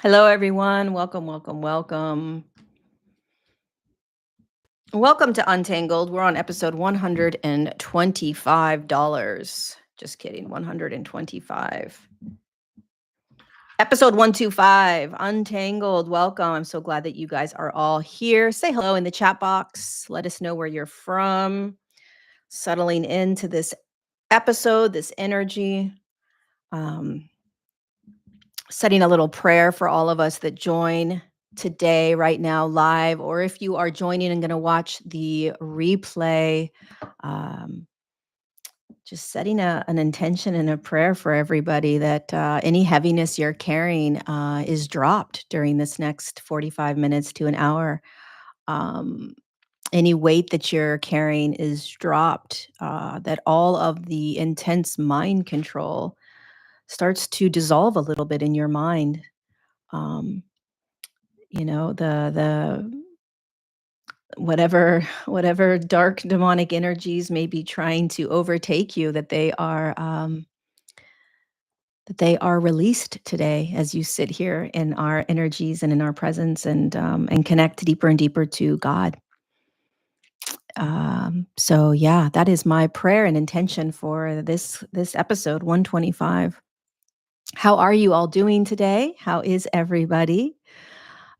Hello, everyone. Welcome, welcome, welcome. Welcome to Untangled. We're on episode $125. Just kidding, 125. Episode 125, Untangled. Welcome. I'm so glad that you guys are all here. Say hello in the chat box. Let us know where you're from. Settling into this episode, this energy. Um, Setting a little prayer for all of us that join today, right now, live, or if you are joining and going to watch the replay, um, just setting an intention and a prayer for everybody that any heaviness you're carrying is dropped during this next 45 minutes to an hour. Um, any weight that you're carrying is dropped, that all of the intense mind control starts to dissolve a little bit in your mind. Um, the whatever dark demonic energies may be trying to overtake you, that they are released today as you sit here in our energies and in our presence, and connect deeper and deeper to God. So yeah, that is my prayer and intention for this episode 125. How are you all doing today? How is everybody?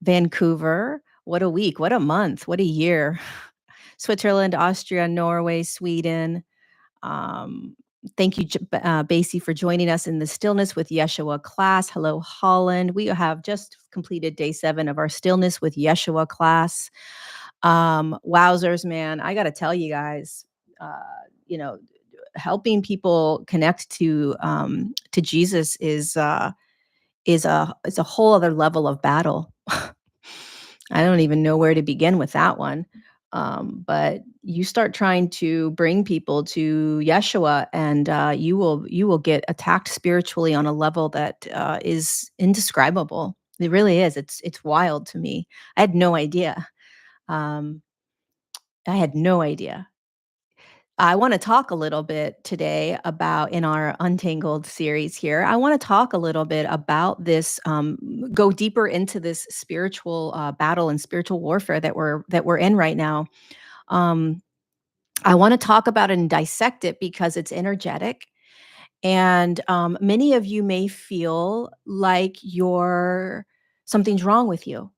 Vancouver, what a week, what a month, what a year. Switzerland, Austria, Norway, Sweden. Um, Thank you, Basie, for joining us in the Stillness with Yeshua class. Hello, Holland. We have just completed day 7 of our Stillness with Yeshua class. Wowzers, man, I got to tell you guys, uh, you know, helping people connect to Jesus is a whole other level of battle. I don't even know where to begin with that one. But you start trying to bring people to Yeshua, and you will get attacked spiritually on a level that is indescribable. It really is. It's wild to me. I had no idea. Um, I had no idea. I want to talk a little bit today about, in our Untangled series here, I want to talk a little bit about this, go deeper into this spiritual battle and spiritual warfare that we're in right now. Um, I want to talk about it and dissect it because it's energetic. And many of you may feel like something's wrong with you.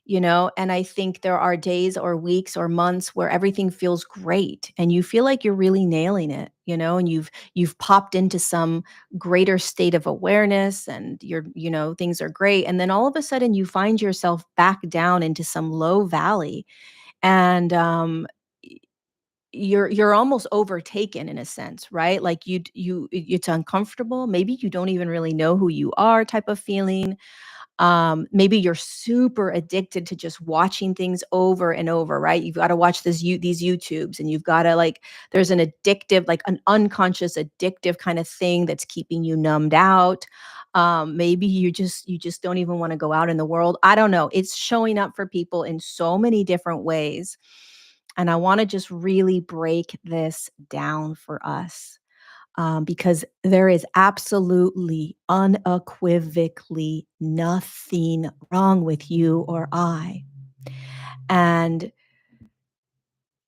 And I think there are days or weeks or months where everything feels great and you feel like you're really nailing it, and you've popped into some greater state of awareness, and things are great. And then all of a sudden you find yourself back down into some low valley, and you're almost overtaken in a sense, right? Like it's uncomfortable. Maybe you don't even really know who you are, type of feeling. Maybe you're super addicted to just watching things over and over, right? You've got to watch these YouTubes, and you've got to, like, there's an addictive, like an unconscious addictive kind of thing that's keeping you numbed out. Maybe you just don't even want to go out in the world. I don't know. It's showing up for people in so many different ways. And I want to just really break this down for us, because there is absolutely, unequivocally nothing wrong with you or I. And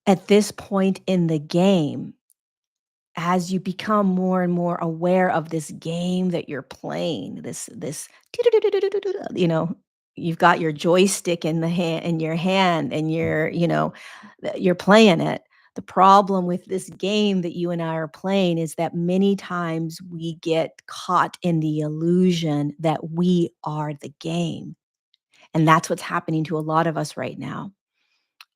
at this point in the game, as you become more and more aware of this game that you're playing, this, you know, you've got your joystick in your hand, and you're playing it. The problem with this game that you and I are playing is that many times we get caught in the illusion that we are the game. And that's what's happening to a lot of us right now.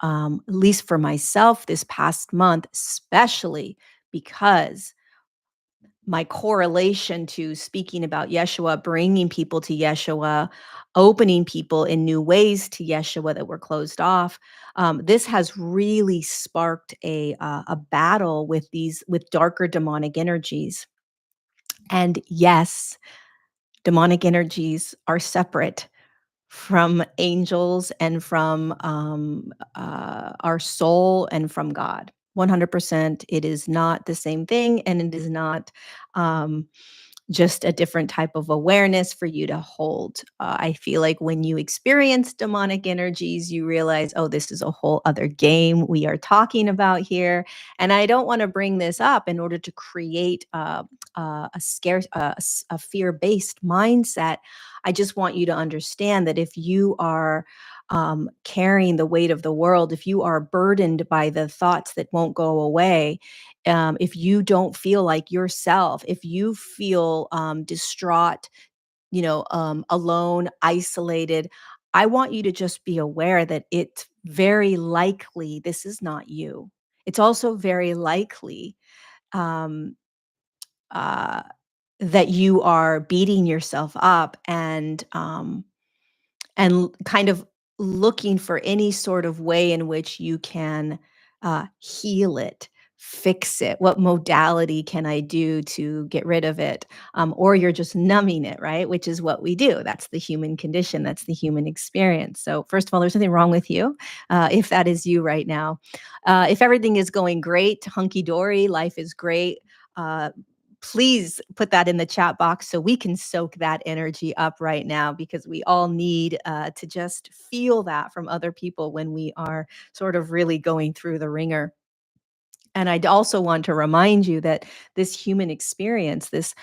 At least for myself this past month, especially because my correlation to speaking about Yeshua, bringing people to Yeshua, opening people in new ways to Yeshua that were closed off. This has really sparked a battle with darker demonic energies. And yes, demonic energies are separate from angels and from our soul and from God. 100%. It is not the same thing, and it is not um, just a different type of awareness for you to hold. I feel like when you experience demonic energies, you realize, oh, this is a whole other game we are talking about here. And I don't want to bring this up in order to create a fear based mindset. I just want you to understand that if you are carrying the weight of the world, if you are burdened by the thoughts that won't go away, if you don't feel like yourself, if you feel distraught, alone, isolated, I want you to just be aware that it's very likely this is not you. It's also very likely um, uh, that you are beating yourself up and kind of looking for any sort of way in which you can heal it, fix it. What modality can I do to get rid of it? Or you're just numbing it, right? Which is what we do. That's the human condition, that's the human experience. So, first of all, there's nothing wrong with you if that is you right now. If everything is going great, hunky dory, life is great. Uh, Please put that in the chat box so we can soak that energy up right now, because we all need to just feel that from other people when we are sort of really going through the ringer. And I'd also want to remind you that this human experience, this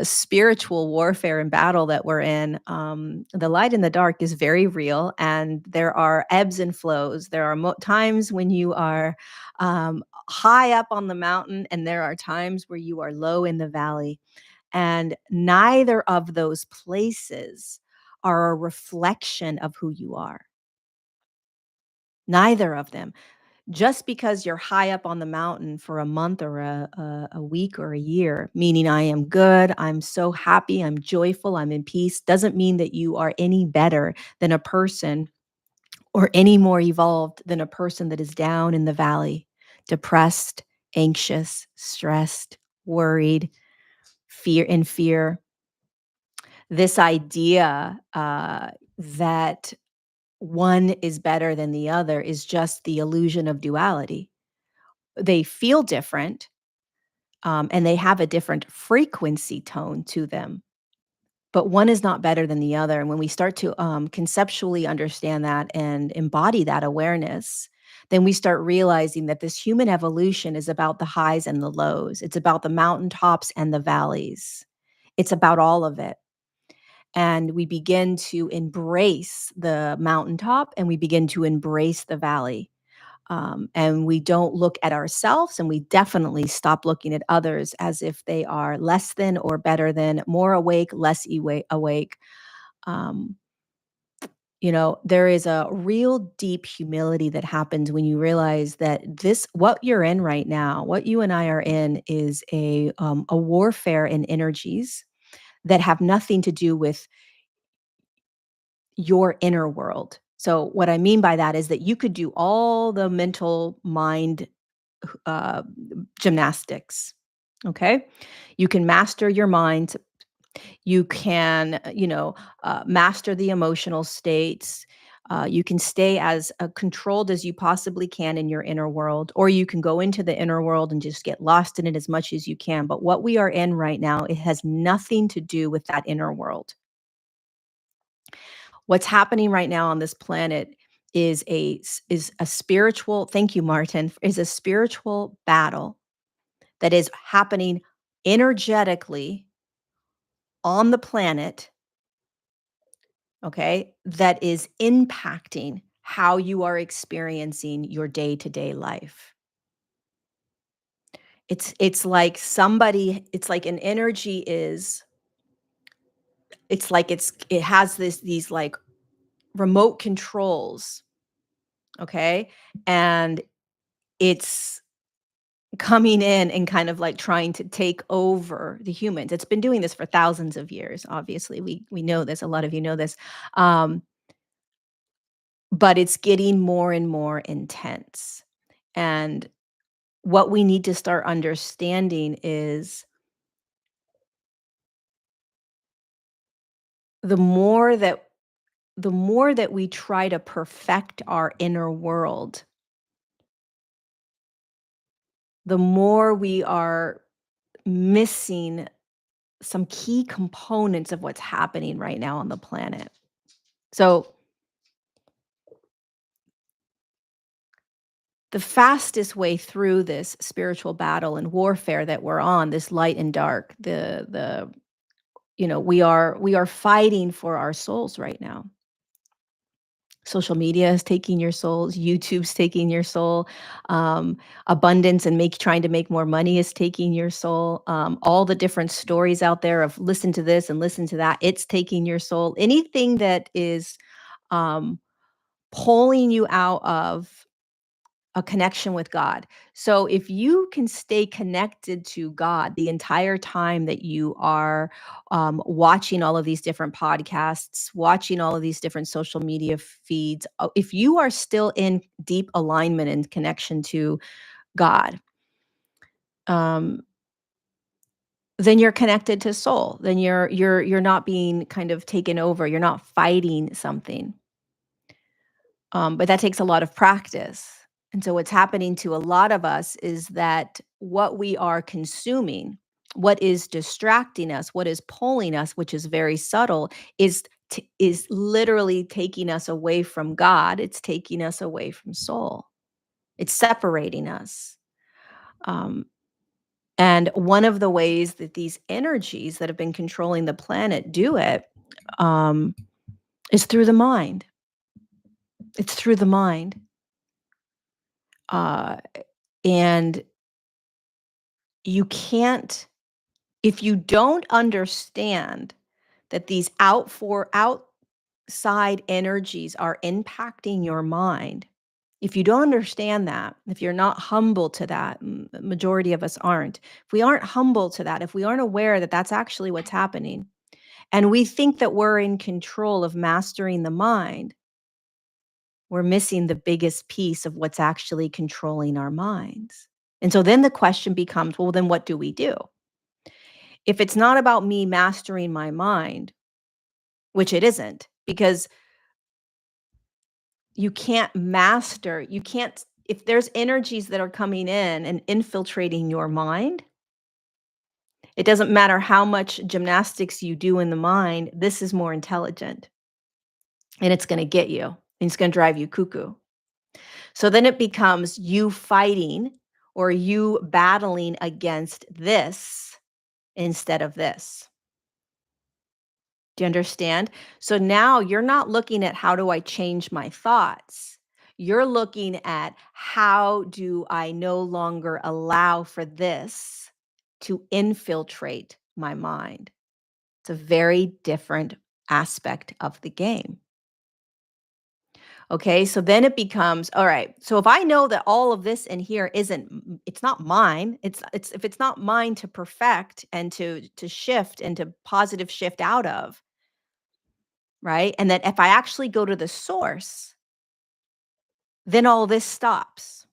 spiritual warfare and battle that we're in, the light and the dark is very real, and there are ebbs and flows. There are times when you are high up on the mountain, and there are times where you are low in the valley. And neither of those places are a reflection of who you are. Neither of them. Just because you're high up on the mountain for a month or a week or a year, meaning I am good, I'm so happy, I'm joyful, I'm in peace, doesn't mean that you are any better than a person or any more evolved than a person that is down in the valley, depressed, anxious, stressed, worried, fear. This idea that one is better than the other is just the illusion of duality. They feel different, and they have a different frequency tone to them, but one is not better than the other. And when we start to conceptually understand that and embody that awareness, then we start realizing that this human evolution is about the highs and the lows. It's about the mountaintops and the valleys. It's about all of it. And we begin to embrace the mountaintop and we begin to embrace the valley. And we don't look at ourselves, and we definitely stop looking at others as if they are less than or better than, more awake, less awake. Um, there is a real deep humility that happens when you realize that what you're in right now, what you and I are in, is a warfare in energies that have nothing to do with your inner world. So, what I mean by that is that you could do all the mental mind uh, gymnastics. Okay. You can master your mind. You can, master the emotional states. You can stay as controlled as you possibly can in your inner world, or you can go into the inner world and just get lost in it as much as you can. But what we are in right now, it has nothing to do with that inner world. What's happening right now on this planet is a spiritual, thank you, Martin, is a spiritual battle that is happening energetically on the planet, okay, that is impacting how you are experiencing your day-to-day life. It's like an energy is it's like it has these like remote controls, okay? And it's coming in and kind of like trying to take over the humans. It's been doing this for thousands of years, obviously. We know this, a lot of you know this. Um, but it's getting more and more intense. And what we need to start understanding is the more that the more that we try to perfect our inner world, the more we are missing some key components of what's happening right now on the planet. So, the fastest way through this spiritual battle and warfare that we're on, this light and dark, we are fighting for our souls right now. Social media is taking your souls, YouTube's taking your soul, abundance and trying to make more money is taking your soul. All the different stories out there of listen to this and listen to that, it's taking your soul. Anything that is um, pulling you out of a connection with God. So if you can stay connected to God the entire time that you are watching all of these different podcasts, watching all of these different social media feeds, if you are still in deep alignment and connection to God, um, then you're connected to soul. Then you're not being kind of taken over. You're not fighting something. But that takes a lot of practice. And so what's happening to a lot of us is that what we are consuming, what is distracting us, what is pulling us, which is very subtle, is literally taking us away from God. It's taking us away from soul. It's separating us. Um, and one of the ways that these energies that have been controlling the planet do it um, is through the mind. It's through the mind. Uh, and you can't if you don't understand that these outside energies are impacting your mind, if you don't understand that, if you're not humble to that, the majority of us aren't. If we aren't humble to that, if we aren't aware that that's actually what's happening, and we think that we're in control of mastering the mind, we're missing the biggest piece of what's actually controlling our minds. And so then the question becomes, well, then what do we do? If it's not about me mastering my mind, which it isn't, because you can't, if there's energies that are coming in and infiltrating your mind, it doesn't matter how much gymnastics you do in the mind, this is more intelligent and it's going to get you and it's going to drive you cuckoo. So then it becomes you fighting or you battling against this instead of this. Do you understand? So now you're not looking at how do I change my thoughts? You're looking at how do I no longer allow for this to infiltrate my mind? It's a very different aspect of the game. Okay, so then it becomes all right. So if I know that all of this in here it's not mine. It's if it's not mine to perfect and to shift and to positive shift out of, right? And that if I actually go to the source, then all this stops.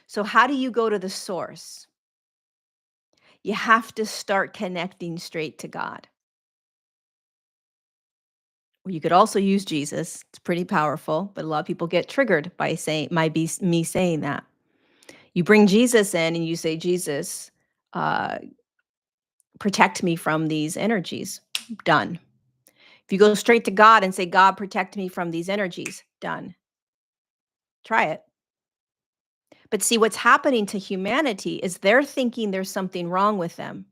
So, how do you go to the source? You have to start connecting straight to God. Or you could also use Jesus. It's pretty powerful, but a lot of people get triggered by me saying that. You bring Jesus in and you say, Jesus, uh, protect me from these energies. Done. If you go straight to God and say, God, protect me from these energies, done. Try it. But see, what's happening to humanity is they're thinking there's something wrong with them.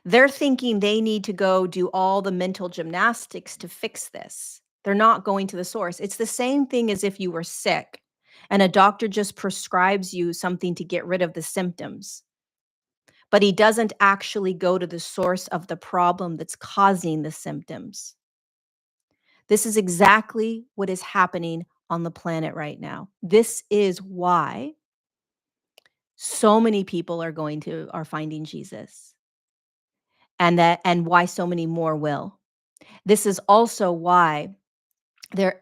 They're thinking they need to go do all the mental gymnastics to fix this. They're not going to the source. It's the same thing as if you were sick and a doctor just prescribes you something to get rid of the symptoms, but he doesn't actually go to the source of the problem that's causing the symptoms. This is exactly what is happening on the planet right now. This is why so many people are finding Jesus, and why so many more will. This is also why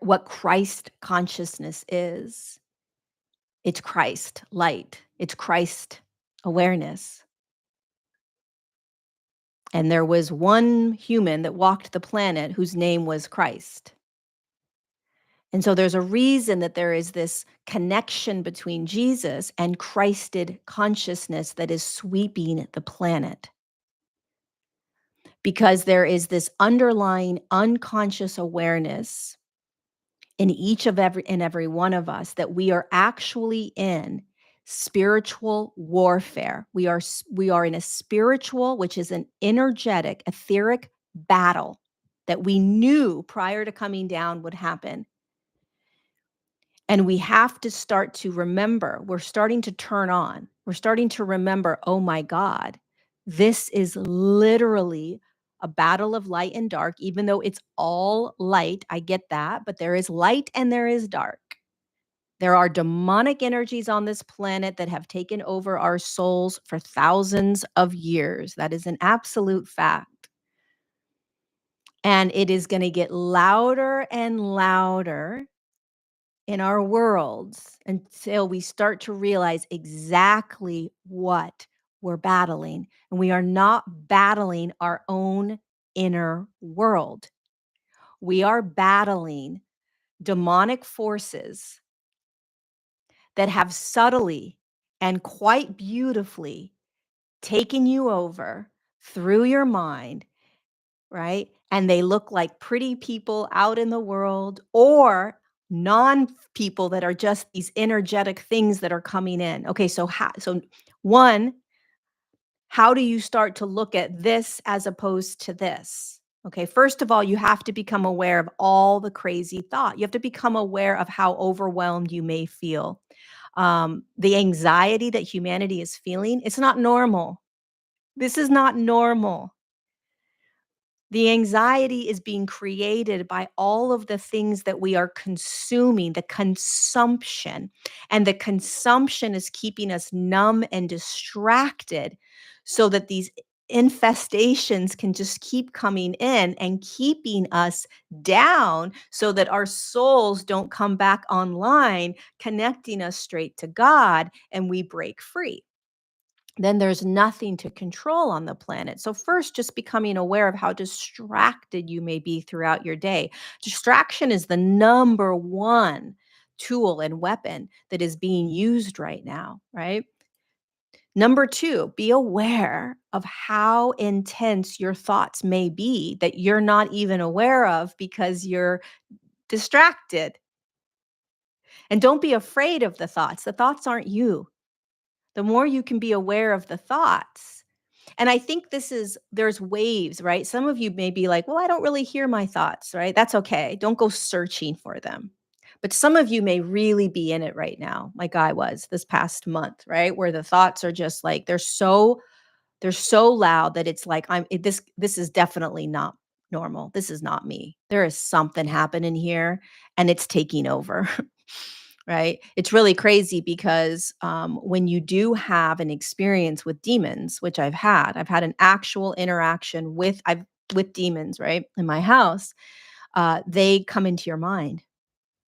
what Christ consciousness is. It's Christ light. It's Christ awareness. And there was one human that walked the planet whose name was Christ. And so there's a reason that there is this connection between Jesus and Christed consciousness that is sweeping the planet. Because there is this underlying unconscious awareness in each of every one of us that we are actually in spiritual warfare. We are in a spiritual, which is an energetic, etheric battle that we knew prior to coming down would happen. And we have to start to remember, we're starting to turn on. We're starting to remember, oh my God, this is literally a battle of light and dark, even though it's all light. I get that, but there is light and there is dark. There are demonic energies on this planet that have taken over our souls for thousands of years. That is an absolute fact. And it is going to get louder and louder in our worlds until we start to realize exactly what we're battling. And we are not battling our own inner world. We are battling demonic forces that have subtly and quite beautifully taken you over through your mind, right? And they look like pretty people out in the world or non people that are just these energetic things that are coming in. Okay, so one, how do you start to look at this as opposed to this? Okay, first of all, you have to become aware of all the crazy thought. You have to become aware of how overwhelmed you may feel. The anxiety that humanity is feeling, it's not normal. This is not normal. The anxiety is being created by all of the things that we are consuming, the consumption. And the consumption is keeping us numb and distracted so that these infestations can just keep coming in and keeping us down so that our souls don't come back online, connecting us straight to God and we break free. Then there's nothing to control on the planet. So, first, just becoming aware of how distracted you may be throughout your day. Distraction is the number one tool and weapon that is being used right now, right? Number two, be aware of how intense your thoughts may be that you're not even aware of because you're distracted. And don't be afraid of the thoughts. The thoughts aren't you. The more you can be aware of the thoughts, and I think there's waves, right? Some of you may be like, well, I don't really hear my thoughts, right? That's okay. Don't go searching for them. But some of you may really be in it right now, like I was this past month, right? Where the thoughts are just like, they're so loud that it's like this is definitely not normal. This is not me. There is something happening here and it's taking over. Right? It's really crazy because when you do have an experience with demons, which I've had an actual interaction with demons, right, in my house. They come into your mind.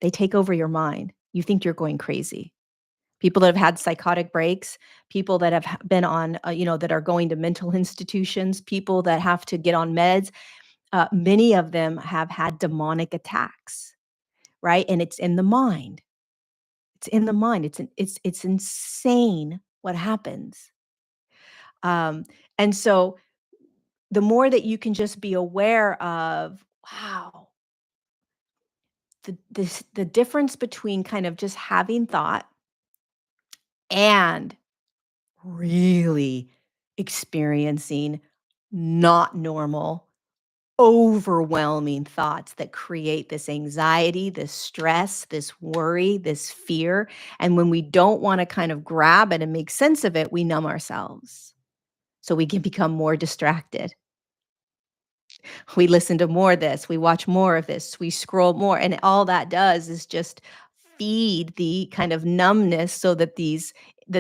They take over your mind. You think you're going crazy. People that have had psychotic breaks, people that have been on, that are going to mental institutions, people that have to get on meds. Many of them have had demonic attacks, right? And it's in the mind. It's in the mind. It's insane what happens. Um, and so the more that you can just be aware of, wow, the difference between kind of just having thought and really experiencing not normal, overwhelming thoughts that create this anxiety, this stress, this worry, this fear. And when we don't want to kind of grab it and make sense of it, we numb ourselves. So we can become more distracted. We listen to more of this, we watch more of this, we scroll more. And all that does is just feed the kind of numbness so that the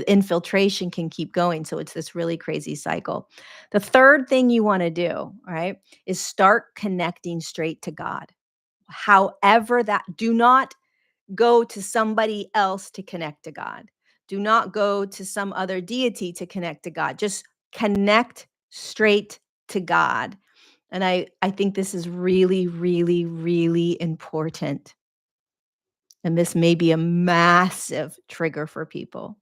infiltration can keep going. So it's this really crazy cycle. The third thing you want to do, right, is start connecting straight to God. However, that do not go to somebody else to connect to God. Do not go to some other deity to connect to God. Just connect straight to God. And I think this is really, really, really important. and this may be a massive trigger for people.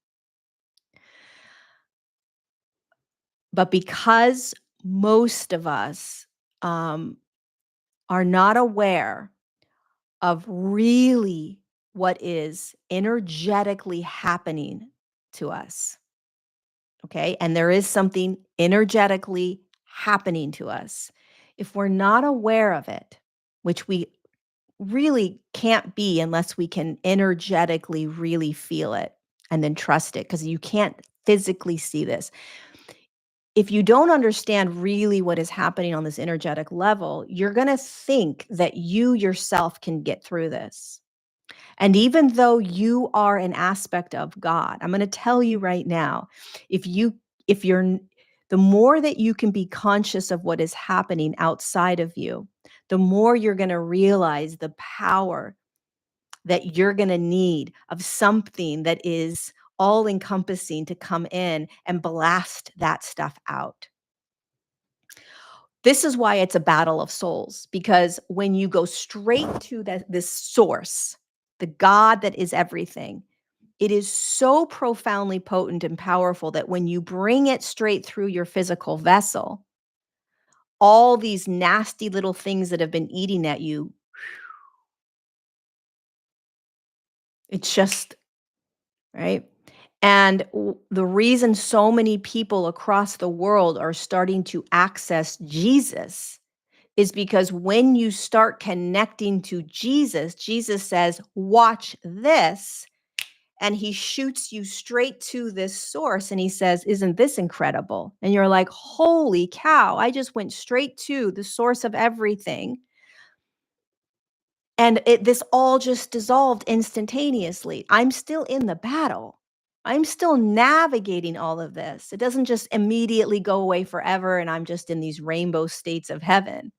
But because most of us um, are not aware of really what is energetically happening to us, okay? And there is something energetically happening to us. If we're not aware of it, which we really can't be unless we can energetically really feel it and then trust it, because you can't physically see this. If you don't understand really what is happening on this energetic level, you're going to think that you yourself can get through this. And even though you are an aspect of God, I'm going to tell you right now, if you if you're n- the more that you can be conscious of what is happening outside of you, the more you're going to realize the power that you're going to need of something that is all encompassing to come in and blast that stuff out. This is why it's a battle of souls, because when you go straight to this source, the God that is everything, it is so profoundly potent and powerful that when you bring it straight through your physical vessel, all these nasty little things that have been eating at you, it's just right. And the reason so many people across the world are starting to access Jesus is because when you start connecting to Jesus, Jesus says, "Watch this." And he shoots you straight to this source and he says, "Isn't this incredible?" And you're like, "Holy cow, I just went straight to the source of everything." And this all just dissolved instantaneously. I'm still in the battle. I'm still navigating all of this. It doesn't just immediately go away forever and I'm just in these rainbow states of heaven.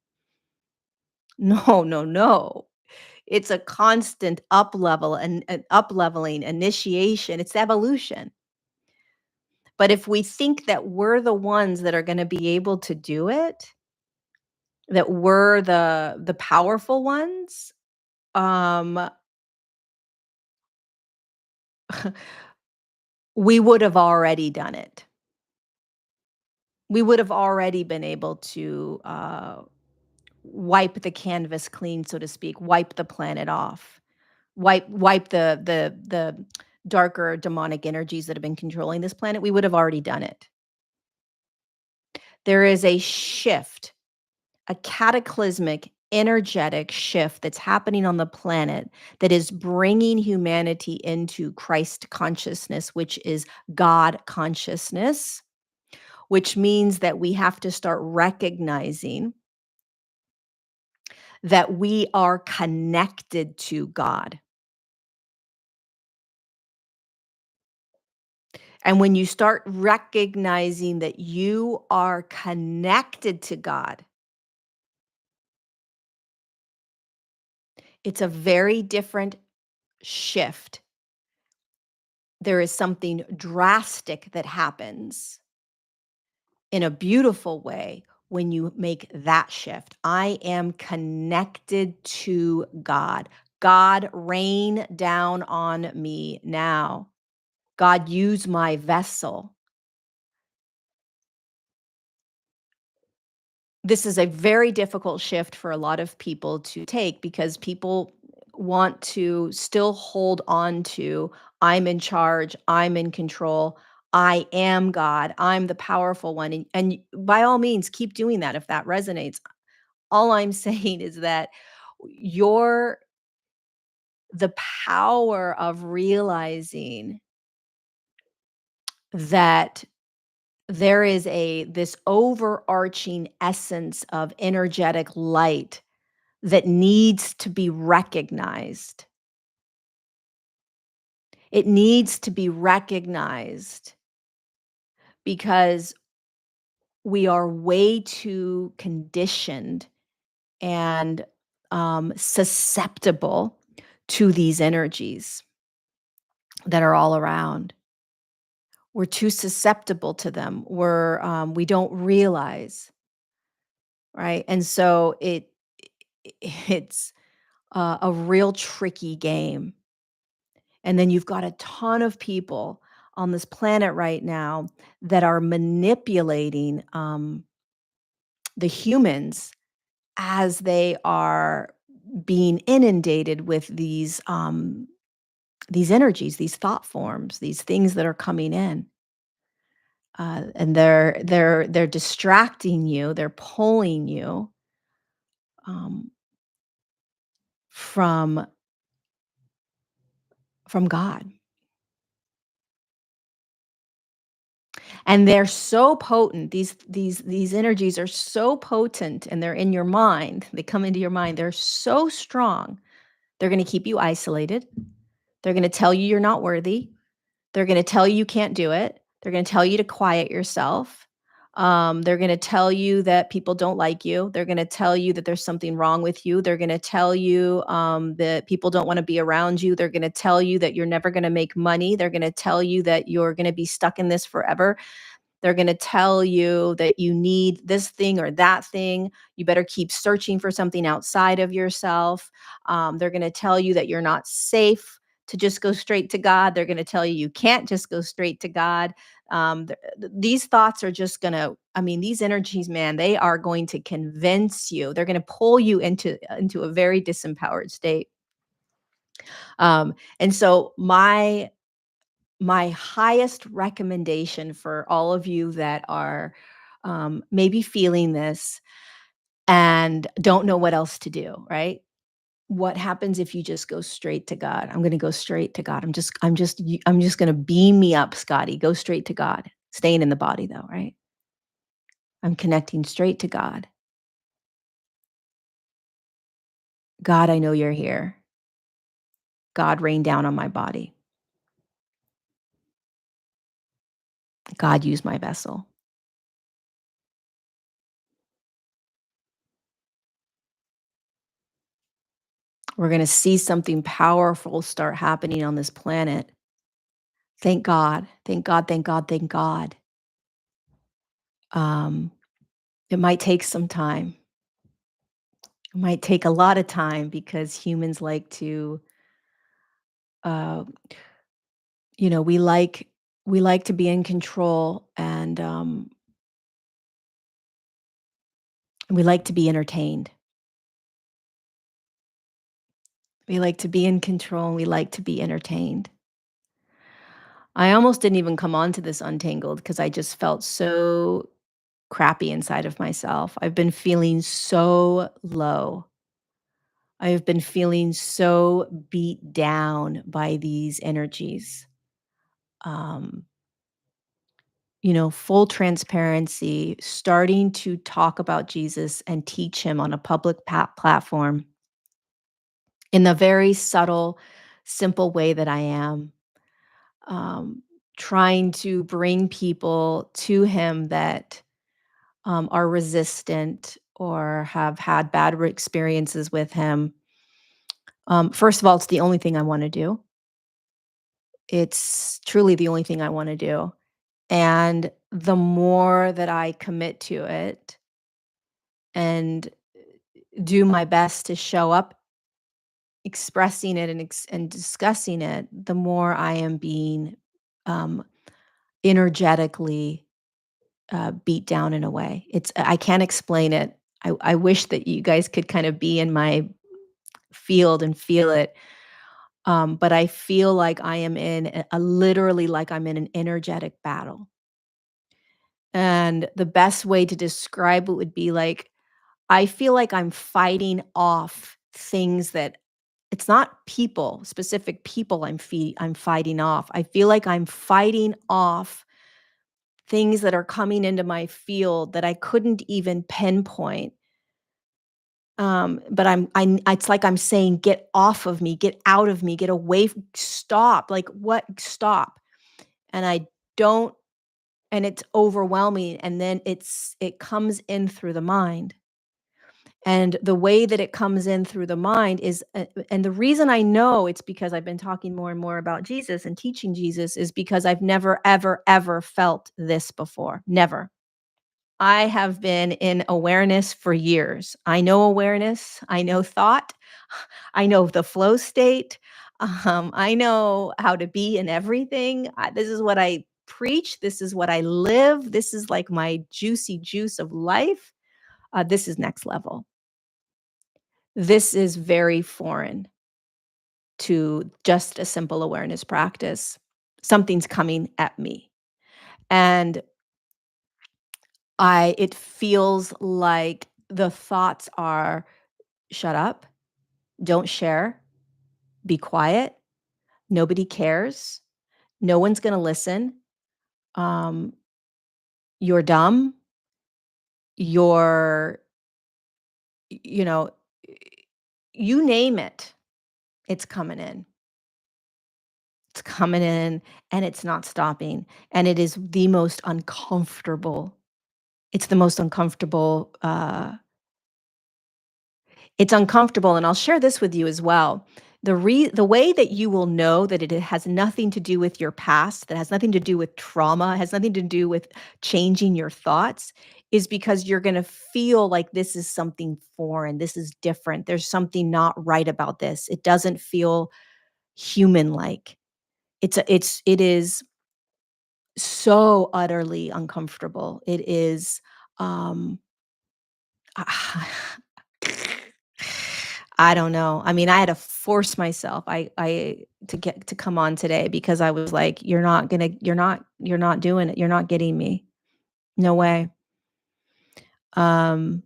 No, no, no. It's a constant up level and an up leveling initiation. It's evolution. But if we think that we're the ones that are going to be able to do it, that we're the powerful ones, um, we would have already done it. We would have already been able to wipe the canvas clean, so to speak, wipe the planet off, wipe the darker demonic energies that have been controlling this planet. We would have already done it. There is a shift, a cataclysmic, energetic shift that's happening on the planet that is bringing humanity into Christ consciousness, which is God consciousness, which means that we have to start recognizing that we are connected to God. And when you start recognizing that you are connected to God, it's a very different shift. There is something drastic that happens in a beautiful way when you make that shift. I am connected to God. God, rain down on me now. God, use my vessel. This is a very difficult shift for a lot of people to take because people want to still hold on to, I'm in charge, I'm in control, I am God, I'm the powerful one. And by all means, keep doing that if that resonates. All I'm saying is that your the power of realizing that there is this overarching essence of energetic light that needs to be recognized. It needs to be recognized because we are way too conditioned and susceptible to these energies that are all around. We're too susceptible to them. We don't realize, right? And so it's a real tricky game. And then you've got a ton of people on this planet right now that are manipulating the humans as they are being inundated with these energies, these thought forms, these things that are coming in. And they're distracting you, they're pulling you um, from God. And they're so potent. These energies are so potent, and they're in your mind. They come into your mind. They're so strong. They're going to keep you isolated. They're going to tell you you're not worthy. They're gonna tell you can't do it. They're gonna tell you to quiet yourself. They're gonna tell you that people don't like you. They're gonna tell you that there's something wrong with you. They're gonna tell you that people don't want to be around you. They're gonna tell you that you're never gonna make money. They're gonna tell you that you're gonna be stuck in this forever. They're going to tell you that you need this thing or that thing. You better keep searching for something outside of yourself. They're going to tell you that you're not safe to just go straight to God. They're going to tell you you can't just go straight to God. These thoughts are just going to, I mean, these energies, man, they are going to convince you. They're going to pull you into a very disempowered state. And so my highest recommendation for all of you that are maybe feeling this and don't know what else to do, right? What happens if you just go straight to God? I'm going to go straight to God. I'm just going to beam me up, Scotty. Go straight to God. Staying in the body though, right? I'm connecting straight to God. God, I know you're here. God, rain down on my body. God, use my vessel. We're going to see something powerful start happening on this planet. Thank God. Thank God, thank God, thank God. Um, it might take some time. It might take a lot of time because humans like to, uh, we like to be in control, and we like to be entertained. We like to be in control, and we like to be entertained. I almost didn't even come onto this Untangled because I just felt so crappy inside of myself. I've been feeling so low. I have been feeling so beat down by these energies. Um, full transparency, starting to talk about Jesus and teach him on a public platform in the very subtle, simple way that I am. Um, Trying to bring people to him that are resistant or have had bad experiences with him. First of all, it's the only thing I want to do. It's truly the only thing I wanna do, and the more that I commit to it and do my best to show up expressing it and discussing it, the more I am being, um, energetically, beat down in a way. I can't explain it. I wish that you guys could kind of be in my field and feel it, but I feel like I am in literally like I'm in an energetic battle. And the best way to describe it would be like, I feel like I'm fighting off things that it's not people, specific people I'm fighting off. I feel like I'm fighting off things that are coming into my field that I couldn't even pinpoint. But it's like I'm saying, get off of me, get out of me, get away, stop. Like what? Stop. And I don't and it's overwhelming, and then it comes in through the mind, and the way that it comes in through the mind is and the reason I know it's because I've been talking more and more about Jesus and teaching Jesus is because I've never ever ever felt this before, never. I have been in awareness for years. I know awareness, I know thought, I know the flow state. I know how to be in everything. This is what I preach. This is what I live. This is like my juicy juice of life. This is next level. This is very foreign to just a simple awareness practice. Something's coming at me. And it feels like the thoughts are shut up, don't share, be quiet, nobody cares, no one's going to listen. Um, you're dumb, you're, you know, you name it, it's coming in. It's coming in and it's not stopping. And it is the most uncomfortable. It's the most uncomfortable. It's uncomfortable. And I'll share this with you as well. The way that you will know that it has nothing to do with your past, that has nothing to do with trauma, has nothing to do with changing your thoughts, is because you're going to feel like this is something foreign. This is different. There's something not right about this. It doesn't feel human like. It is so utterly uncomfortable. It is, um, I don't know. I mean, I had to force myself, to come on today because I was like, you're not doing it. You're not getting me. No way." Um,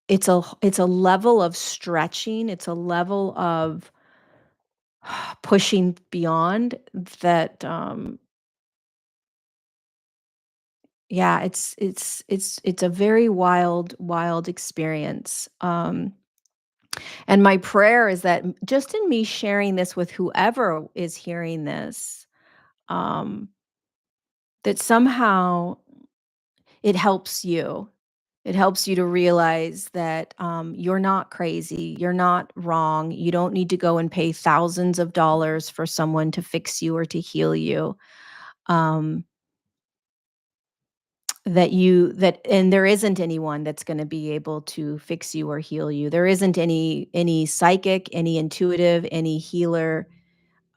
it's a level of stretching. It's a level of pushing beyond that, yeah, it's a very wild, wild experience. And my prayer is that just in me sharing this with whoever is hearing this, um, that somehow it helps you. It helps you to realize that you're not crazy, you're not wrong. You don't need to go and pay thousands of dollars for someone to fix you or to heal you. Um, and there isn't anyone that's gonna be able to fix you or heal you. There isn't any psychic, any intuitive, any healer,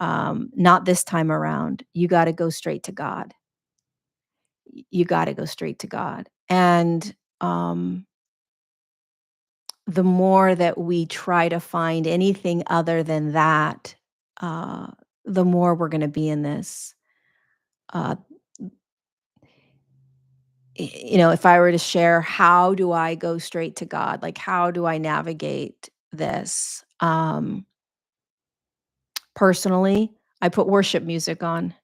not this time around. You gotta go straight to God. You gotta go straight to God. And, the more that we try to find anything other than that, uh, the more we're gonna be in this, uh if I were to share how do I go straight to God? Like, how do I navigate this? Personally, I put worship music on.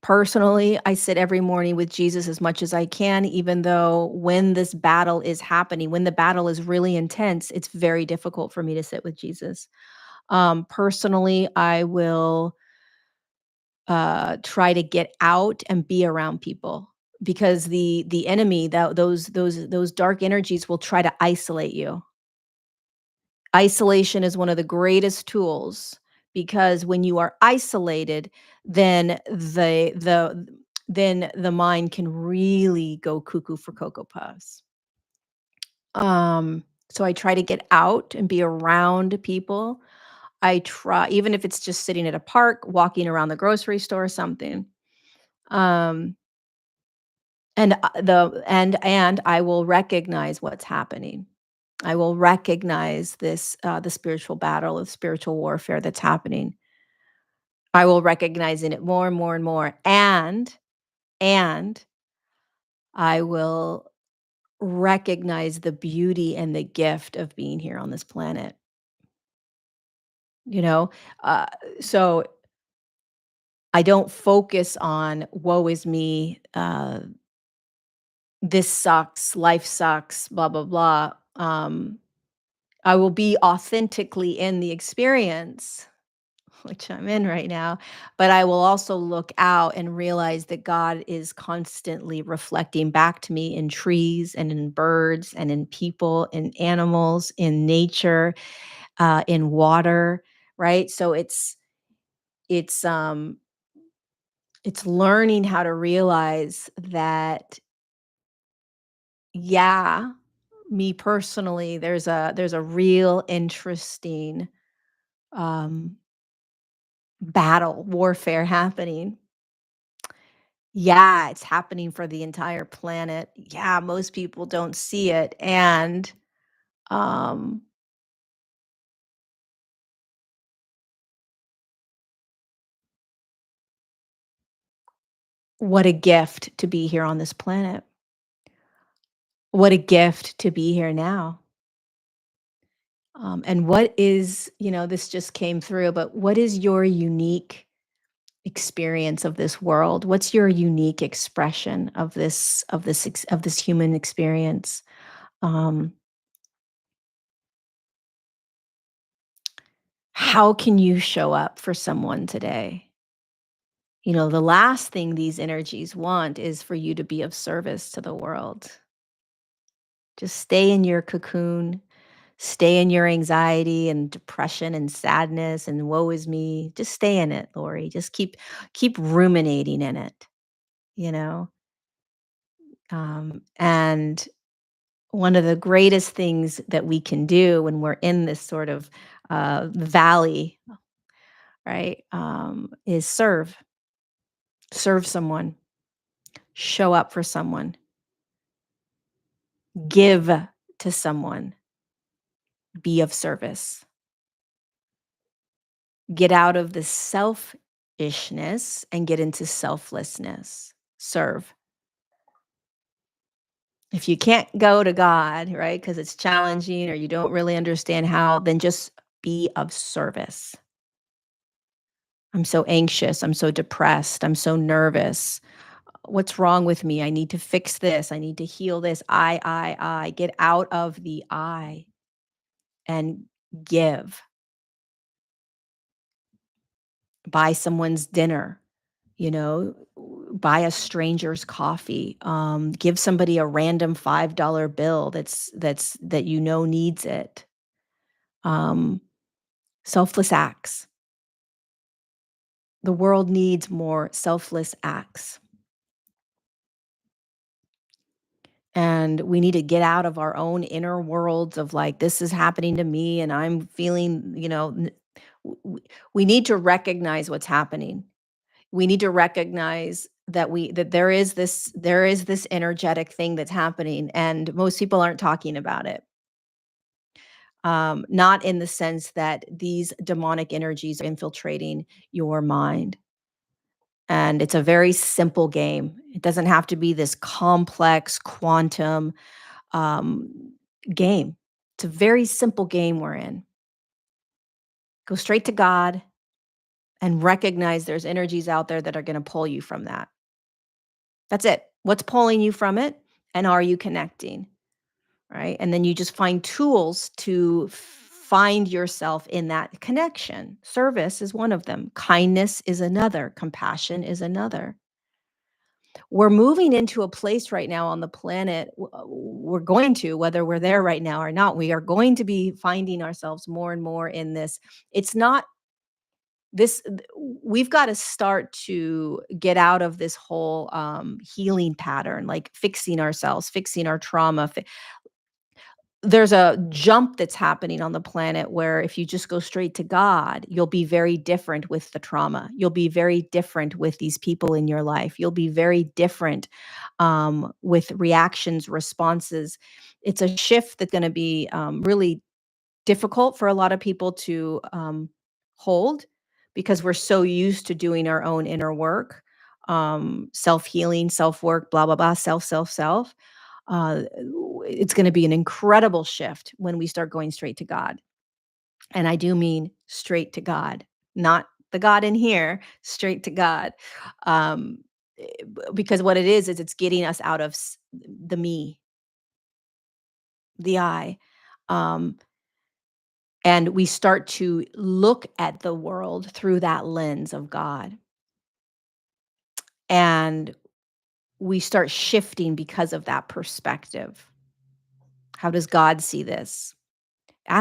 Personally, I sit every morning with Jesus as much as I can, even though when this battle is happening, when the battle is really intense, it's very difficult for me to sit with Jesus. Personally, I will try to get out and be around people because the enemy that those dark energies will try to isolate you. Isolation is one of the greatest tools because when you are isolated, then the mind can really go cuckoo for cocoa puffs. So I try to get out and be around people. I try, even if it's just sitting at a park, walking around the grocery store, something. Um, and I will recognize what's happening. I will recognize this, the spiritual battle, the spiritual warfare that's happening. I will recognize in it more and more and more, and I will recognize the beauty and the gift of being here on this planet. You know, uh, so I don't focus on woe is me. This sucks. Life sucks. Blah blah blah. I will be authentically in the experience, which I'm in right now, but I will also look out and realize that God is constantly reflecting back to me in trees and in birds and in people, in animals, in nature, in water, right? So it's um it's learning how to realize that, yeah, me personally, there's a real interesting, um, battle, warfare happening. Yeah, it's happening for the entire planet. Yeah, most people don't see it, and, um, what a gift to be here on this planet. What a gift to be here now. And what is, this just came through, but what is your unique experience of this world? What's your unique expression of this human experience? Um, how can you show up for someone today? The last thing these energies want is for you to be of service to the world. Just stay in your cocoon, stay in your anxiety and depression and sadness and woe is me. Just stay in it, Lori. Just keep ruminating in it, you know? And one of the greatest things that we can do when we're in this sort of valley, right, is serve someone, show up for someone, give to someone, be of service. Get out of the selfishness and get into selflessness. Serve. If you can't go to God, right, because it's challenging or you don't really understand how, then just be of service. I'm so anxious. I'm so depressed. I'm so nervous. What's wrong with me? I need to fix this. I need to heal this. I. Get out of the I and give. Buy someone's dinner, buy a stranger's coffee, give somebody a random $5 bill that needs it. Um, selfless acts. The world needs more selfless acts. And we need to get out of our own inner worlds of like, this is happening to me and I'm feeling, we need to recognize what's happening. We need to recognize that there is this energetic thing that's happening and most people aren't talking about it. Not in the sense that these demonic energies are infiltrating your mind. And it's a very simple game. It doesn't have to be this complex quantum um, game. It's a very simple game we're in. Go straight to God and recognize there's energies out there that are going to pull you from that. That's it. What's pulling you from it? And are you connecting? Right. And then you just find tools to find yourself in that connection. Service is one of them, kindness is another, compassion is another. We're moving into a place right now on the planet. We're going to, whether we're there right now or not, we are going to be finding ourselves more and more in this. It's not this, we've got to start to get out of this whole healing pattern, like fixing ourselves, fixing our trauma. There's a jump that's happening on the planet where if you just go straight to God, you'll be very different with the trauma. You'll be very different with these people in your life. You'll be very different with reactions, responses. It's a shift that's going to be really difficult for a lot of people to hold because we're so used to doing our own inner work, self healing, self work, blah, blah, blah, self. Uh, it's going to be an incredible shift when we start going straight to God. And I do mean straight to God, not the God in here, straight to God. Um, because what it is it's getting us out of the me, the I. Um, and we start to look at the world through that lens of God. And we start shifting because of that perspective. How does God see this?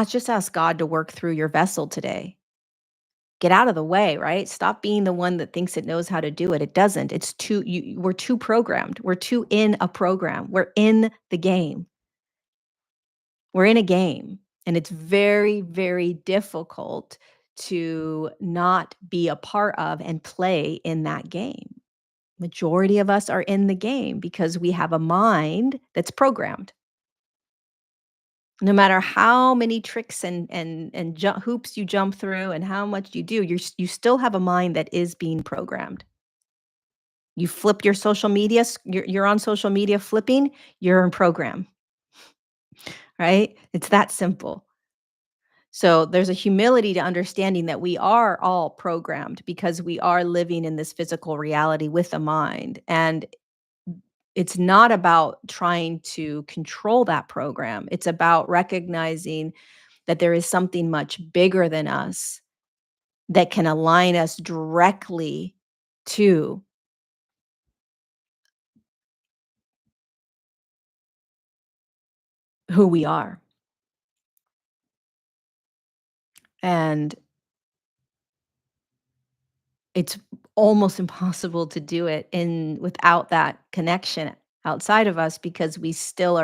Just ask God to work through your vessel today. Get out of the way, right? Stop being the one that thinks it knows how to do it. It doesn't. We're too programmed. We're too in a program. We're in the game. We're in a game, and it's very, very difficult to not be a part of and play in that game. Majority of us are in the game because we have a mind that's programmed. No matter how many tricks and hoops you jump through and how much you do, you still have a mind that is being programmed. You flip your social media, you're on social media flipping, you're in program, right? It's that simple. So there's a humility to understanding that we are all programmed because we are living in this physical reality with a mind. And it's not about trying to control that program. It's about recognizing that there is something much bigger than us that can align us directly to who we are. And it's almost impossible to do it in without that connection outside of us because we're still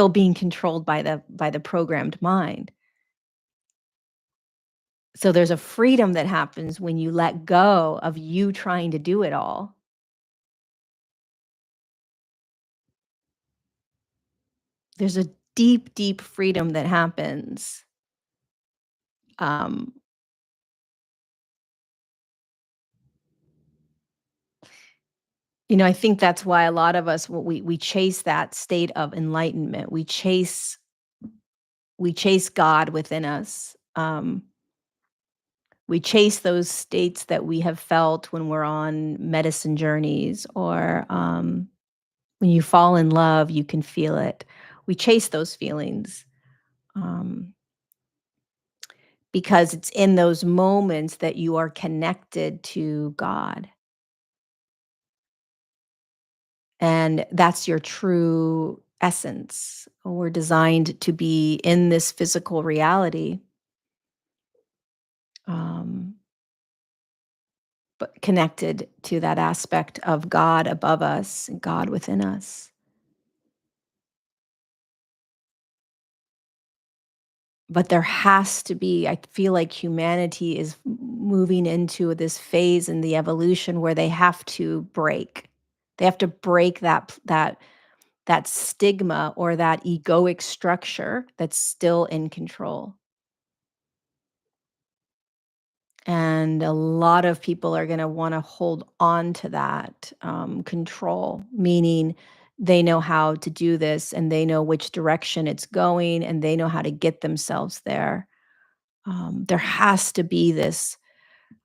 being controlled by the programmed mind. So there's a freedom that happens when you let go of you trying to do it all. There's a deep, deep freedom that happens. Um, I think that's why a lot of us we chase that state of enlightenment. We chase God within us. We chase those states that we have felt when we're on medicine journeys or when you fall in love, you can feel it. We chase those feelings um, because it's in those moments that you are connected to God. And that's your true essence. We're designed to be in this physical reality, um, but connected to that aspect of God above us and God within us. But there has to be, I feel like humanity is moving into this phase in the evolution where they have to break. They have to break that stigma or that egoic structure that's still in control. And a lot of people are going to want to hold on to that control, meaning they know how to do this and they know which direction it's going and they know how to get themselves there. There has to be this,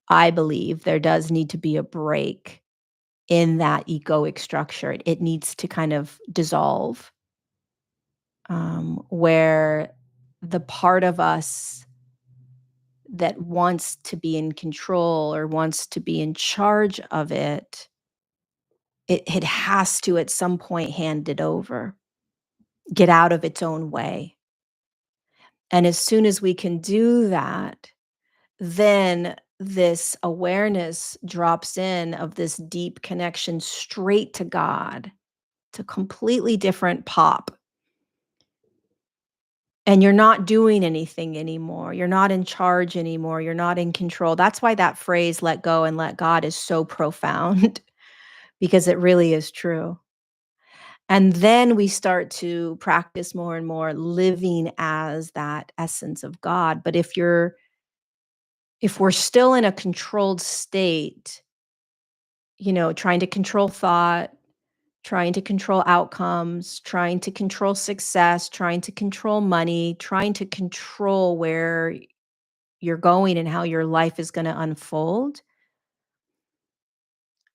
I believe, there does need to be a break in that egoic structure. It needs to kind of dissolve where the part of us that wants to be in control or wants to be in charge of it has to at some point hand it over, get out of its own way. And as soon as we can do that, then this awareness drops in of this deep connection straight to God. It's a completely different pop. And you're not doing anything anymore. You're not in charge anymore. You're not in control. That's why that phrase, let go and let God, is so profound because it really is true. And then we start to practice more and more living as that essence of God. But if we're still in a controlled state, trying to control thought, trying to control outcomes, trying to control success, trying to control money, trying to control where you're going and how your life is going to unfold,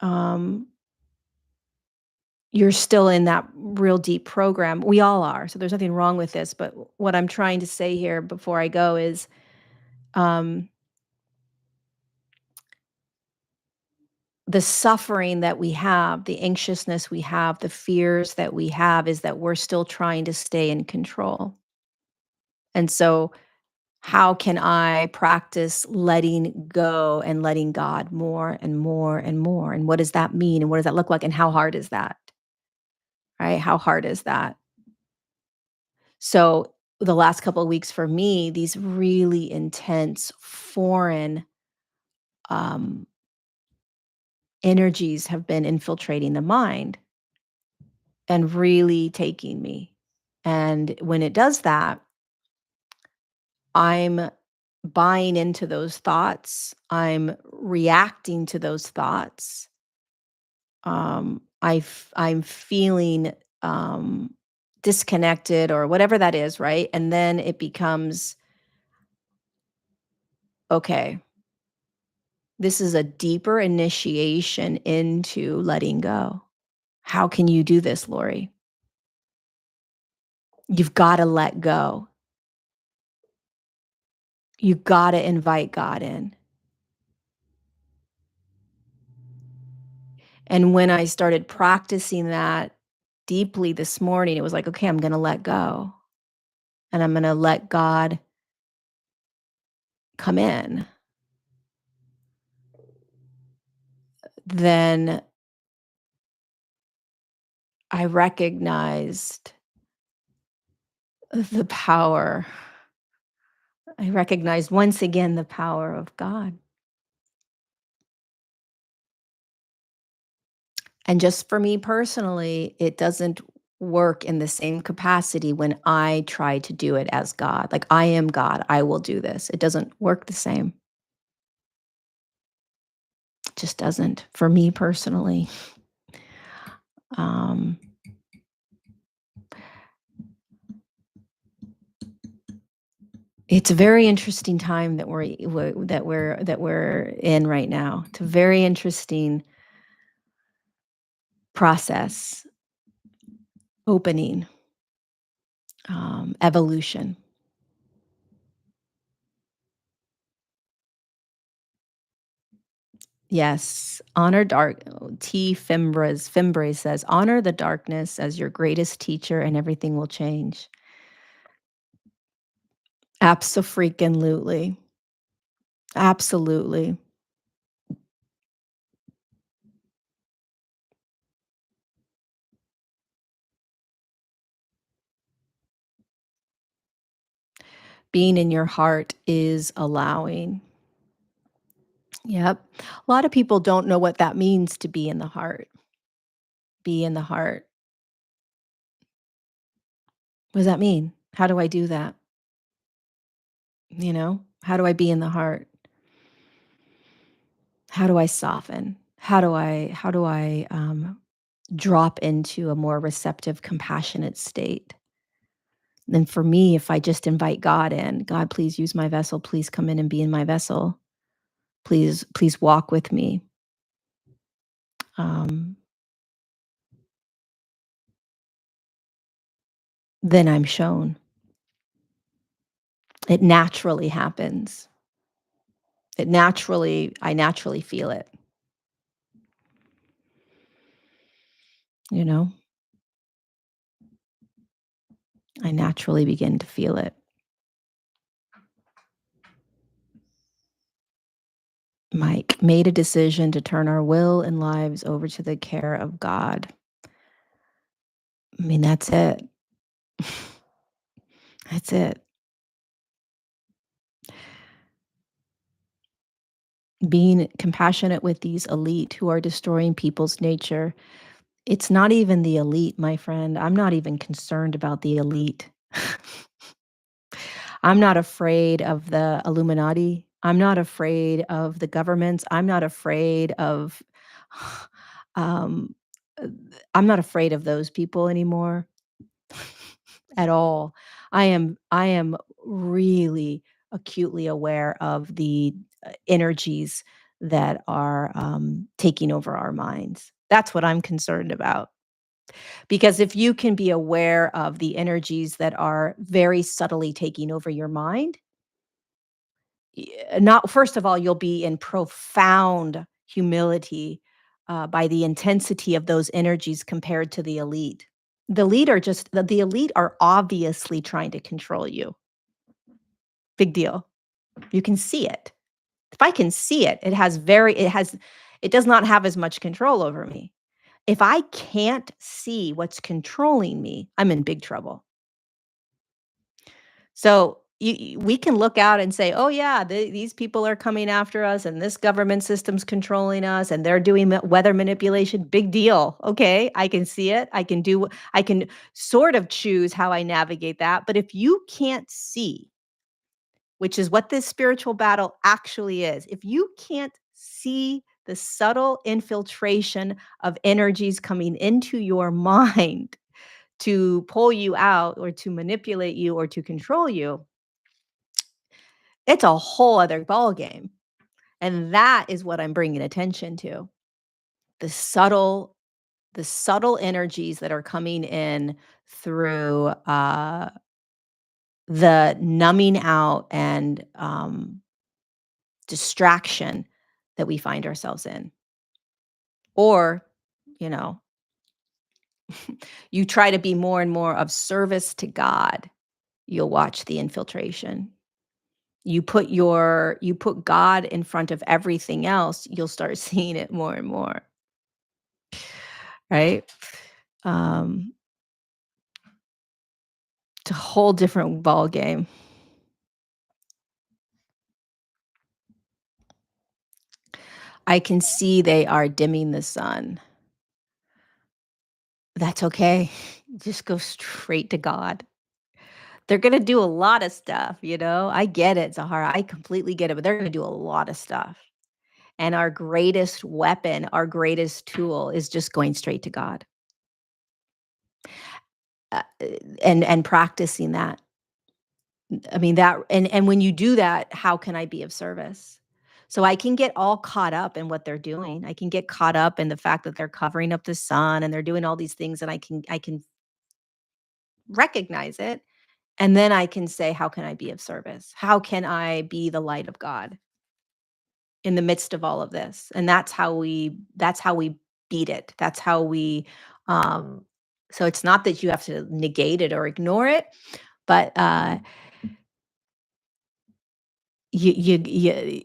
um, you're still in that real deep program. We all are. So there's nothing wrong with this. But what I'm trying to say here before I go is um, the suffering that we have, the anxiousness we have, the fears that we have is that we're still trying to stay in control. And so, how can I practice letting go and letting God more and more and more? And what does that mean? And what does that look like? And how hard is that? Right? How hard is that? So, the last couple of weeks for me, these really intense foreign, um, energies have been infiltrating the mind and really taking me. And when it does that, I'm buying into those thoughts. I'm reacting to those thoughts. I'm feeling disconnected or whatever that is, right? And then it becomes okay. This is a deeper initiation into letting go. How can you do this, Lori? You've got to let go. You've got to invite God in. And when I started practicing that deeply this morning, it was like, okay, I'm going to let go and I'm going to let God come in. Then I recognized the power. I recognized once again the power of God. And just for me personally, it doesn't work in the same capacity when I try to do it as God. Like, I am God, I will do this. It doesn't work the same. It just doesn't for me personally. Um, it's a very interesting time that we're in right now. It's a very interesting process, opening, evolution. Yes, honor dark. T. Fimbre says, "Honor the darkness as your greatest teacher, and everything will change." Abso-freaking-lutely. Absolutely. Being in your heart is allowing. Yep. A lot of people don't know what that means to be in the heart. Be in the heart. What does that mean? How do I do that? You know? How do I be in the heart? How do I soften? How do I drop into a more receptive, compassionate state? And for me, if I just invite God in, God, please use my vessel. Please come in and be in my vessel. Please walk with me. Um, then I'm shown. It naturally happens. I naturally feel it, you know? I naturally begin to feel it. Mike made a decision to turn our will and lives over to the care of God. I mean, that's it. That's it. Being compassionate with these elite who are destroying people's nature. It's not even the elite, my friend. I'm not even concerned about the elite. I'm not afraid of the Illuminati. I'm not afraid of the governments. I'm not afraid of um, uh, I'm not afraid of those people anymore at all. I am really acutely aware of the energies that are taking over our minds. That's what I'm concerned about. Because if you can be aware of the energies that are very subtly taking over your mind, not first of all, you'll be in profound humility by the intensity of those energies compared to the elite. The elite are obviously trying to control you. Big deal. You can see it. If I can see it, it does not have as much control over me. If I can't see what's controlling me, I'm in big trouble. So we can look out and say, "Oh yeah, these people are coming after us, and this government system's controlling us, and they're doing weather manipulation. Big deal. Okay, I can see it. I can sort of choose how I navigate that. But if you can't see, which is what this spiritual battle actually is, if you can't see the subtle infiltration of energies coming into your mind to pull you out or to manipulate you or to control you, it's a whole other ball game, and that is what I'm bringing attention to. The subtle the subtle energies that are coming in through, the numbing out and, distraction that we find ourselves in. Or, you know, you try to be more and more of service to God, you'll watch the infiltration. You put God in front of everything else, you'll start seeing it more and more, right? Um, it's a whole different ball game. I can see they are dimming the sun. That's okay. Just go straight to God. They're gonna do a lot of stuff, you know? I get it, Zahara. I completely get it, but they're gonna do a lot of stuff. And our greatest weapon, our greatest tool is just going straight to God, uh, and practicing that. I mean, that and when you do that, how can I be of service? So I can get all caught up in what they're doing. I can get caught up in the fact that they're covering up the sun and they're doing all these things, and I can recognize it, and then I can say, "How can I be of service? How can I be the light of God in the midst of all of this?" And that's how we beat it. That's how we so it's not that you have to negate it or ignore it, but you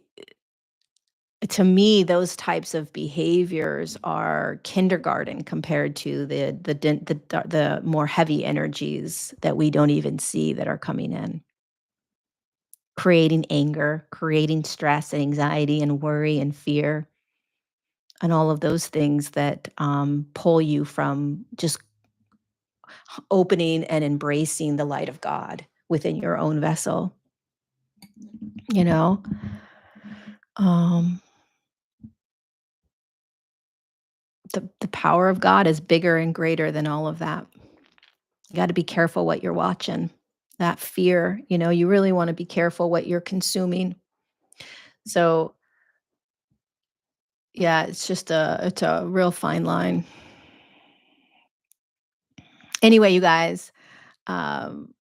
to me, those types of behaviors are kindergarten compared to the more heavy energies that we don't even see that are coming in, creating anger, creating stress and anxiety and worry and fear, and all of those things that pull you from just opening and embracing the light of God within your own vessel. You know, um, the power of God is bigger and greater than all of that. You gotta be careful what you're watching. That fear, you really wanna be careful what you're consuming. So, yeah, it's a real fine line. Anyway, you guys, um,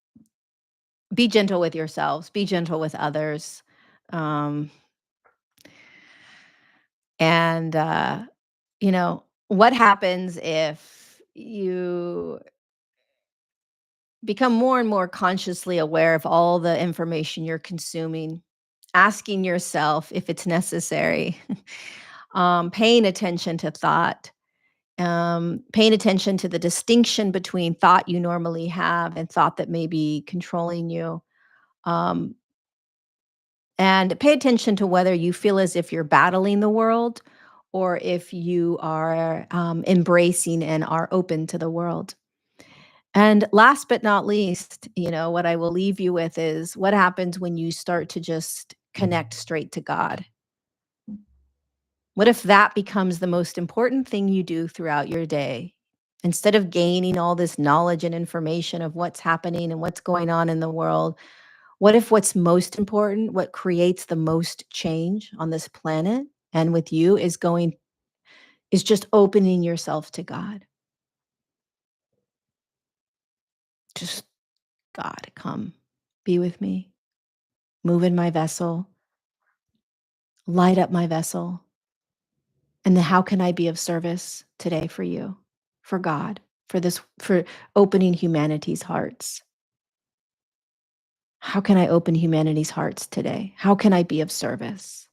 be gentle with yourselves, be gentle with others, um, and, what happens if you become more and more consciously aware of all the information you're consuming, asking yourself if it's necessary, paying attention to thought, paying attention to the distinction between thought you normally have and thought that may be controlling you. Um, and pay attention to whether you feel as if you're battling the world or if you are embracing and are open to the world. And last but not least, what I will leave you with is what happens when you start to just connect straight to God. What if that becomes the most important thing you do throughout your day? Instead of gaining all this knowledge and information of what's happening and what's going on in the world, what if what's most important, what creates the most change on this planet and with you is just opening yourself to God. Just God, come, be with me, move in my vessel, light up my vessel. And then how can I be of service today for you, for God, for opening humanity's hearts? How can I open humanity's hearts today? How can I be of service?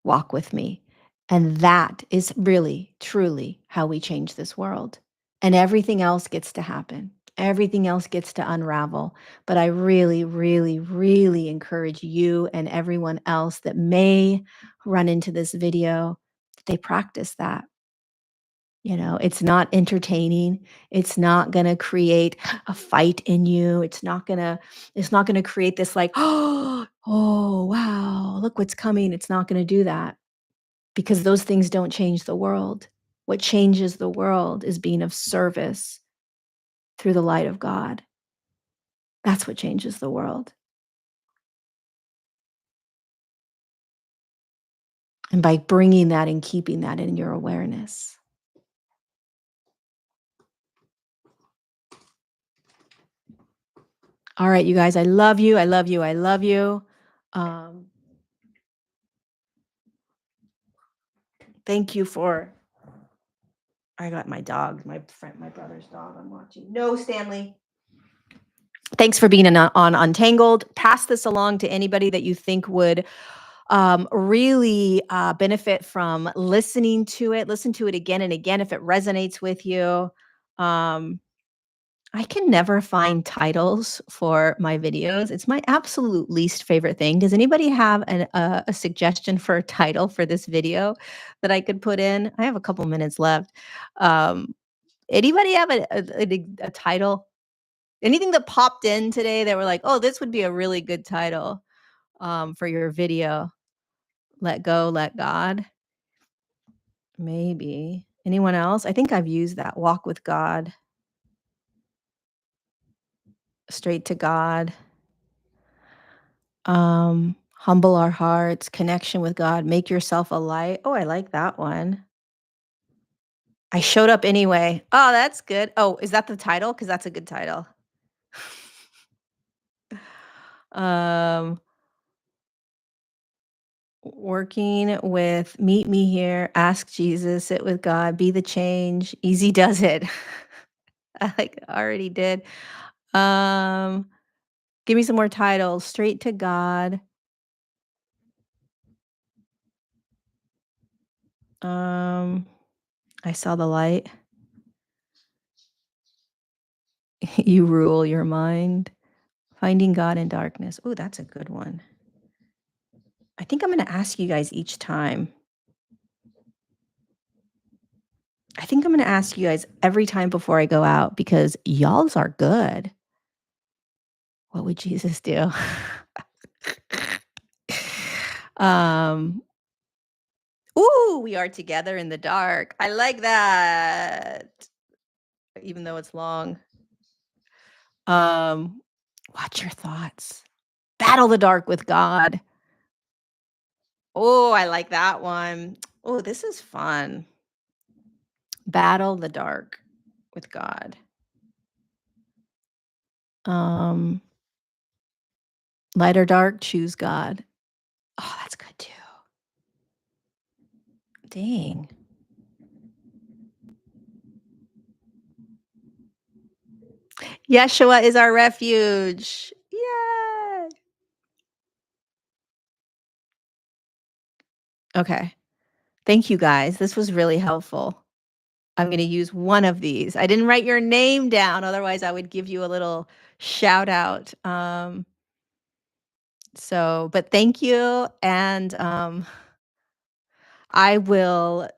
Walk with me. And that is really, truly how we change this world. And everything else gets to happen. Everything else gets to unravel. But I really, really, really encourage you and everyone else that may run into this video that they practice that. You know, it's not entertaining. It's not gonna create a fight in you. It's not gonna create this like, oh, wow, look what's coming. It's not gonna do that because those things don't change the world. What changes the world is being of service through the light of God. That's what changes the world. And by bringing that and keeping that in your awareness. All right, you guys, I love you. I love you. I love you. Um, thank you for I got my dog, my brother's dog I'm watching. No, Stanley. Thanks for being on Untangled. Pass this along to anybody that you think would really benefit from listening to it. Listen to it again and again if it resonates with you. Um, I can never find titles for my videos. It's my absolute least favorite thing. Does anybody have a suggestion for a title for this video that I could put in? I have a couple minutes left. Um, Anybody have a title? Anything that popped in today that were like, "Oh, this would be a really good title, for your video." Let go, let God? Maybe. Anyone else? I think I've used that. Walk with God, straight to God, humble our hearts, connection with God, make yourself a light. Oh, I like that one. I showed up anyway. Oh, that's good. Oh, is that the title? Because that's a good title. Um Working with meet me here, ask Jesus, sit with God, be the change, easy does it. I like already did. Um, Give me some more titles. Straight to God. Um, I saw the light. You rule your mind. Finding God in darkness. Oh, that's a good one. I think I'm gonna ask you guys each time. I think I'm gonna ask you guys every time before I go out because y'all's are good. What would Jesus do? um, Ooh, we are together in the dark. I like that. Even though it's long. Um, Watch your thoughts. Battle the dark with God. Oh, I like that one. Oh, this is fun. Battle the dark with God. Um, Light or dark, choose God. Oh, that's good too. Dang. Yeshua is our refuge. Yay. Okay. Thank you guys. This was really helpful. I'm gonna use one of these. I didn't write your name down, otherwise I would give you a little shout out. But thank you, and, I will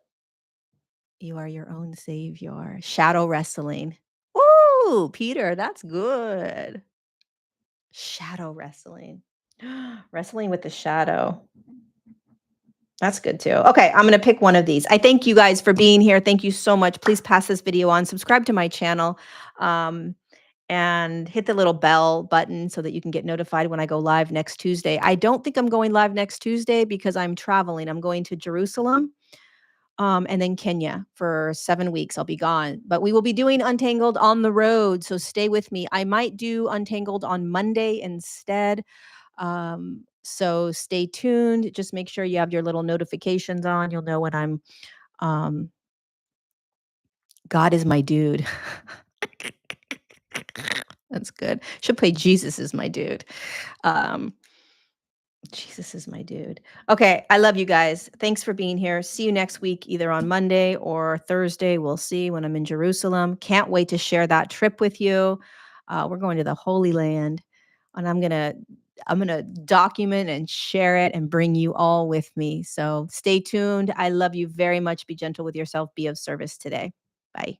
you are your own savior. Shadow wrestling. Ooh, Peter, that's good. Shadow wrestling. Wrestling with the shadow. That's good too. Okay, I'm gonna pick one of these. I thank you guys for being here. Thank you so much. Please pass this video on. Subscribe to my channel. Um, and hit the little bell button so that you can get notified when I go live next Tuesday. I don't think I'm going live next Tuesday because I'm traveling. I'm going to Jerusalem, and then Kenya for 7 weeks. I'll be gone. But we will be doing Untangled on the road, so stay with me. I might do Untangled on Monday instead. So stay tuned. Just make sure you have your little notifications on. You'll know when I'm um God is my dude. That's good. Should play Jesus is my dude. Um Jesus is my dude. Okay, I love you guys. Thanks for being here. See you next week, either on Monday or Thursday. We'll see when I'm in Jerusalem. Can't wait to share that trip with you. We're going to the Holy Land, and I'm gonna document and share it and bring you all with me. So stay tuned. I love you very much. Be gentle with yourself. Be of service today. Bye.